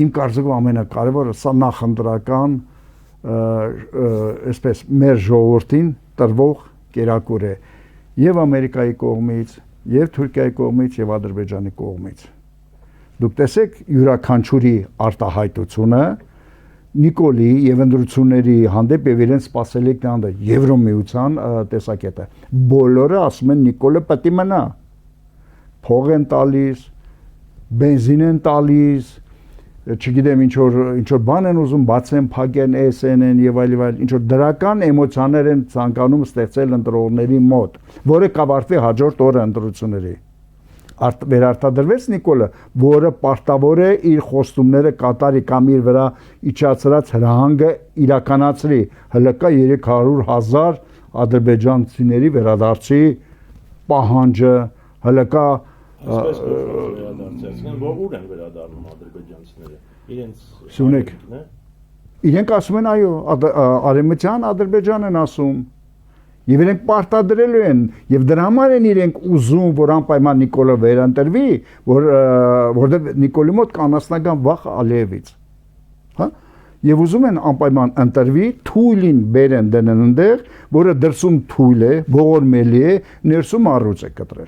իմ կարծիքով ամենակարևորը սա նախընտրական այսպես մեր ժողովրդին տրվող կերակուր է եւ Ամերիկայի կողմից, եւ Թուրքիայի կողմից, եւ Ադրբեջանի կողմից։ Դուք տեսեք յուրաքանչյուրի արտահայտությունը Նիկոլի եւ ընտրությունների հանդեպ եւ իրենց սպասելիքն հանդեպ Եվրոմիության տեսակետը։ Բոլորը ասում են Նիկոլը պետք է մնա։ Փող են տալիս, բենզին են տալիս, չգիտեմ ինչ որ բան են ուզում բացեն, փակեն, SN-ն եւ այլ ինչ որ դրական էմոցիաներ են ցանկանում ստեղծել ընտրողների մոտ, որը կավարտվի հաջորդ օրը ընտրությունների։ Վերարտադրվեց Նիկոլը, որը պարտավոր է իր խոստումները կատարի կամ իր վրա իջացրած հրահանգը իրականացրի, հլկա 300,000 ադրբեջանցիների վերադարձի պահանջը, հլկա Ուր են վերադառնում ադրբեջանցիները, իրենց իրենք ասում են այո, արևմտյան Ադրբեջան են ասում եւ իրենք պարտադրելու են եւ դրա համար են իրենք ուզում որ անպայման Նիկոլը վերընտրվի, որտեղ Նիկոլի մոտ կա անասնական վախ Ալիևից, հա, եւ ուզում են անպայման ընտրվի, թույլին բերեն դնեն այնտեղ, որը դրսում թույլ է, ողորմելի է, ներսում առյուծ է կտրել։